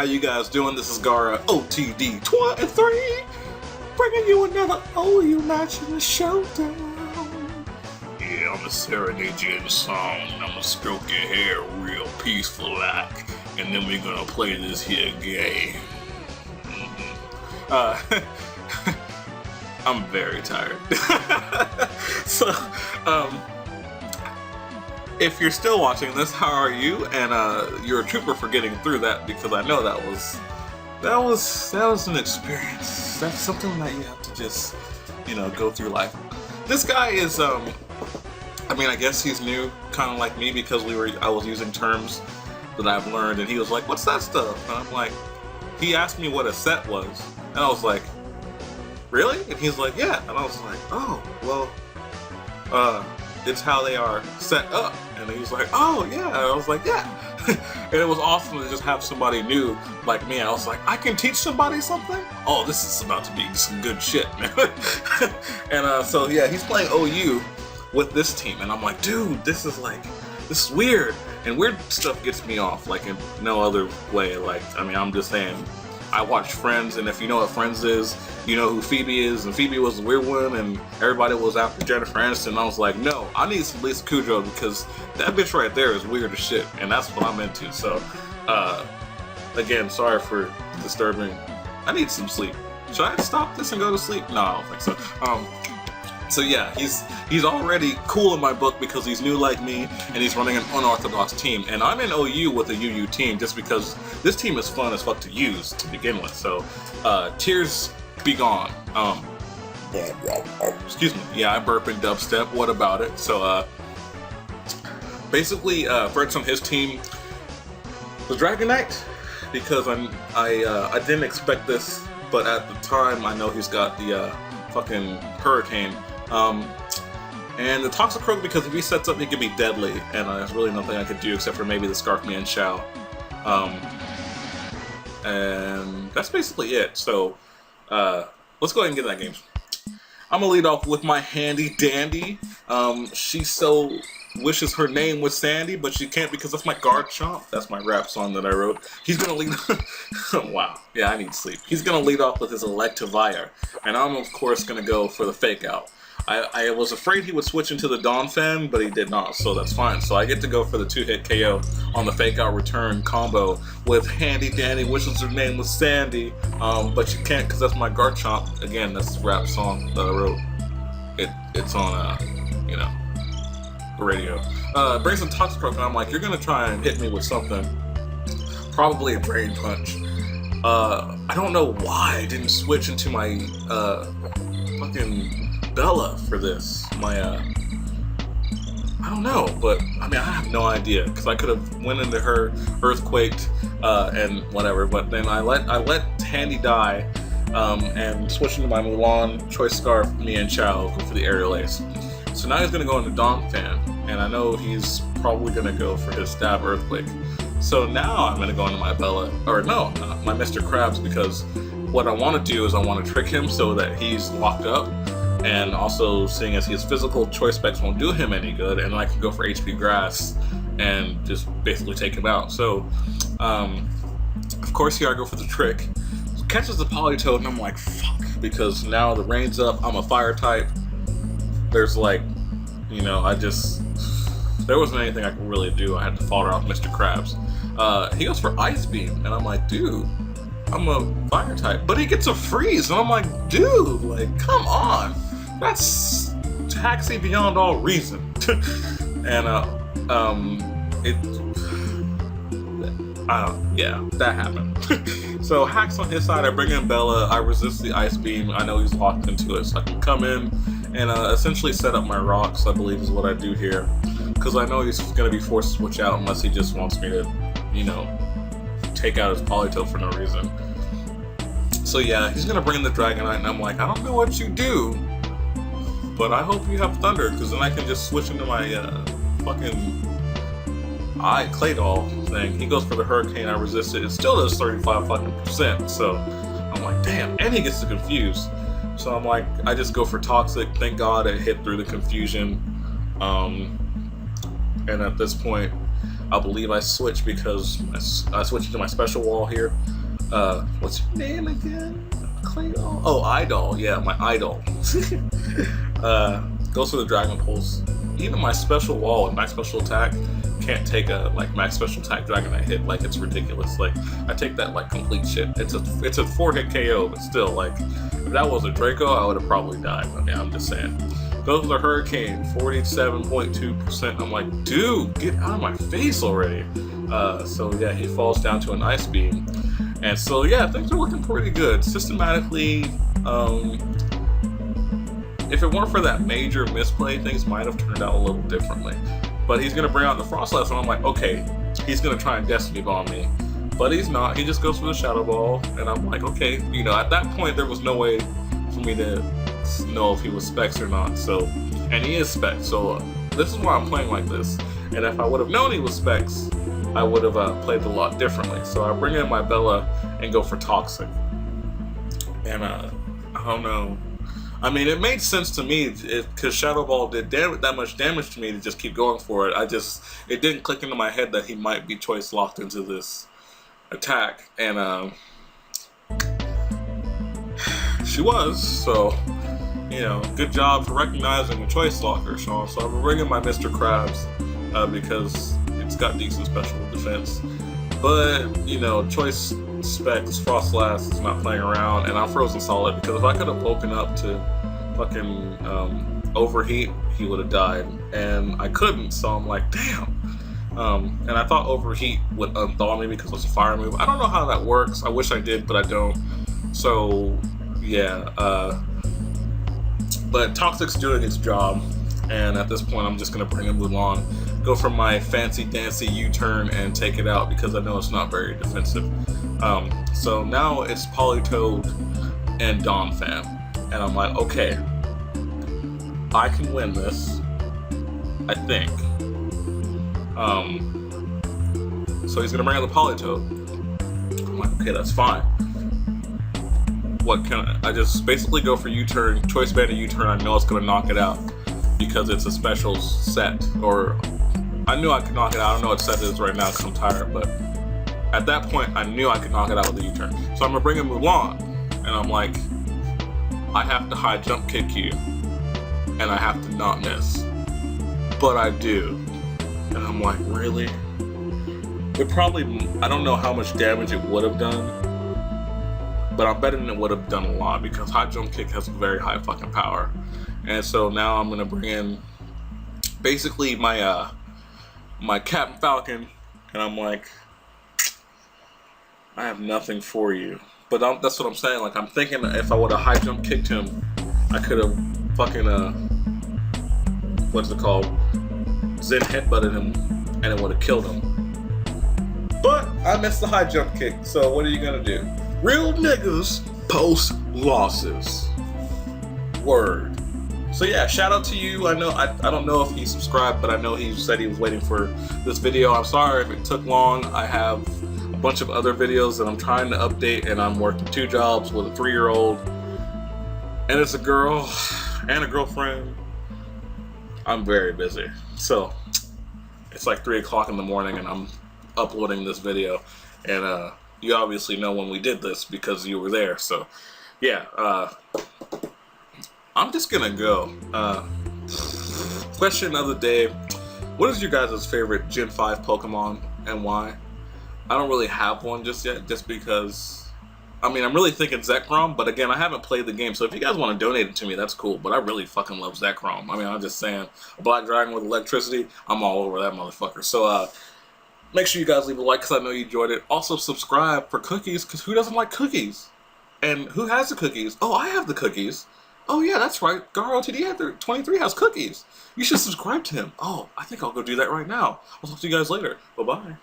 How you guys doing? This is Gaara OTD 23, bringing you another OU match in the showdown. Yeah, I'ma serenade you in a song, and I'ma stroke your hair real peaceful like, and then we're gonna play this here game. I'm very tired. So, if you're still watching this, how are you? And you're a trooper for getting through that, because I know that was an experience. That's something that you have to just, go through life. This guy is, I mean, I guess he's new, kind of like me, because I was using terms that I've learned, and he was like, "What's that stuff?" And I'm like, he asked me what a set was, and I was like, "Really?" And he's like, "Yeah." And I was like, "Oh, well, it's how they are set up." And he was like, "Oh, yeah." And I was like, "Yeah." And it was awesome to just have somebody new like me. I was like, I can teach somebody something? Oh, this is about to be some good shit, man. And so, yeah, he's playing OU with this team. And I'm like, dude, this is weird. And weird stuff gets me off, like in no other way. Like, I mean, I'm just saying, I watch Friends, and if you know what Friends is, you know who Phoebe is, and Phoebe was the weird one, and everybody was after Jennifer Aniston. I was like, no, I need some Lisa Kudrow, because that bitch right there is weird as shit, and that's what I'm into. So, again, sorry for disturbing. I need some sleep. Should I stop this and go to sleep? No, I don't think so. So yeah, he's already cool in my book because he's new like me, and he's running an unorthodox team. And I'm in OU with a UU team just because this team is fun as fuck to use to begin with. So, tears be gone. Excuse me. Yeah, I burp in dubstep. What about it? So, basically, Fred's on his team, the Dragon Knight, because I didn't expect this, but at the time I know he's got the fucking Hurricane. And the Toxicroak, because if he sets up, he can be deadly, and there's really nothing I could do except for maybe the Scarf Me and Shao. And that's basically it. So, let's go ahead and get in that game. I'm gonna lead off with my handy dandy. She so wishes her name was Sandy, but she can't because that's my guard chomp. That's my rap song that I wrote. He's gonna lead. Wow. Yeah, I need sleep. He's gonna lead off with his Electivire, and I'm of course gonna go for the fake out. I was afraid he would switch into the Donphan, but he did not, so that's fine. So I get to go for the 2-hit KO on the fake out return combo with Handy Dandy, wishes her name was Sandy, but she can't because that's my guard chomp. Again, that's the rap song that I wrote. It's on radio. Brings in Toxicroak, and I'm like, you're gonna try and hit me with something, probably a Drain Punch. I don't know why I didn't switch into my fucking Bella for this. I don't know, but I mean, I have no idea, because I could have went into her Earthquaked and whatever, but then I let Handy die and switch into my Mulan, Choice Scarf, Me and Chao, go for the Aerial Ace. So now he's gonna go into Donphan, and I know he's probably gonna go for his Stab Earthquake. So now I'm gonna go into my Bella, or no, not my Mr. Krabs, because what I want to do is I want to trick him so that he's locked up, and also seeing as his physical choice specs won't do him any good, and I can go for HP Grass and just basically take him out. So, of course here I go for the trick. Catches the Politoed, and I'm like, fuck, because now the rain's up, I'm a fire type. There's like, there wasn't anything I could really do. I had to fodder off Mr. Krabs. He goes for Ice Beam, and I'm like, dude, I'm a fire type. But he gets a freeze, and I'm like, dude, like, come on. That's taxi beyond all reason. And, yeah, that happened. So hacks on his side, I bring in Bella, I resist the Ice Beam, I know he's locked into it, so I can come in and essentially set up my rocks, I believe is what I do here. Because I know he's going to be forced to switch out unless he just wants me to, take out his Politoed for no reason. So yeah, he's going to bring in the Dragonite, and I'm like, I don't know what you do, but I hope you have Thunder, because then I can just switch into my fucking Clay Doll thing. He goes for the Hurricane, I resist it. It still does 35%, so I'm like, damn, and he gets to Confuse. So I'm like, I just go for Toxic. Thank God it hit through the confusion. And at this point, I believe I switched because I switched to my special wall here. What's your name again? Clay doll? Oh, idol. Yeah, my idol. Goes for the Dragon Pulse. Even my special wall and max special attack can't take a max special attack dragon I hit. Like, it's ridiculous. Like, I take that like complete shit. It's a 4-hit KO, but still, like, if that was a Draco, I would have probably died. I mean, I'm just saying. Goes for the Hurricane, 47.2%. I'm like, dude, get out of my face already. So yeah, he falls down to an Ice Beam. And so yeah, things are looking pretty good. Systematically, if it weren't for that major misplay, things might have turned out a little differently. But he's gonna bring out the Frostlass, and I'm like, okay, he's gonna try and Destiny Bomb me. But he's not, he just goes for the Shadow Ball, and I'm like, okay, you know, at that point there was no way for me to know if he was Specs or not. So, and he is Specs, so this is why I'm playing like this. And if I would have known he was Specs, I would have played a lot differently. So I bring in my Bella and go for Toxic. And I don't know. I mean, it made sense to me because Shadow Ball did that much damage to me to just keep going for it. It didn't click into my head that he might be choice locked into this attack. And she was, so, you know, good job for recognizing a choice locker, Sean. So I'm bringing my Mr. Krabs because it's got decent special defense. But, you know, choice Specs, Frostlass is not playing around, and I'm Frozen Solid because if I could have woken up to fucking Overheat, he would have died. And I couldn't, so I'm like, damn. And I thought Overheat would unthaw me because it's a fire move. I don't know how that works. I wish I did, but I don't. So, yeah. But Toxic's doing its job, and at this point I'm just going to bring a Mulan, go for my fancy dancy U-turn and take it out because I know it's not very defensive. So now it's Politoed and Donphan, and I'm like, okay, I can win this, I think. So he's going to bring out the Politoed. I'm like, okay, that's fine. What can I just basically go for U-turn, choice band U-turn. I know it's gonna knock it out because it's a special set, or I knew I could knock it out. I don't know what set it is right now because I'm tired, but at that point I knew I could knock it out with the U-turn. So I'm gonna bring in Mulan, and I'm like, I have to high jump kick you, and I have to not miss, but I do, and I'm like, really? It probably, I don't know how much damage it would have done, but I'm betting it would have done a lot because high jump kick has very high fucking power. And so now I'm gonna bring in basically my my Captain Falcon, and I'm like, I have nothing for you. But that's what I'm saying. Like, I'm thinking if I would have high jump kicked him, I could have fucking what's it called? Zen headbutted him, and it would have killed him. But I missed the high jump kick. So what are you gonna do? Real niggas post losses. Word. So yeah, shout out to you. I know I don't know if he subscribed, but I know he said he was waiting for this video. I'm sorry if it took long. I have a bunch of other videos that I'm trying to update, and I'm working 2 jobs with a 3-year-old, and it's a girl and a girlfriend. I'm very busy. So it's like 3 o'clock in the morning and I'm uploading this video, and you obviously know when we did this because you were there. So yeah, I'm just gonna go. Question of the day: what is your guys' favorite Gen 5 Pokemon and why? I don't really have one just yet, just because, I mean, I'm really thinking Zekrom, but again, I haven't played the game, so if you guys want to donate it to me, that's cool, but I really fucking love Zekrom. I mean, I'm just saying, a black dragon with electricity, I'm all over that motherfucker. So make sure you guys leave a like because I know you enjoyed it. Also, subscribe for cookies, because who doesn't like cookies? And who has the cookies? Oh, I have the cookies. Oh yeah, that's right. Gaara TD 23 has cookies. You should subscribe to him. Oh, I think I'll go do that right now. I'll talk to you guys later. Bye-bye.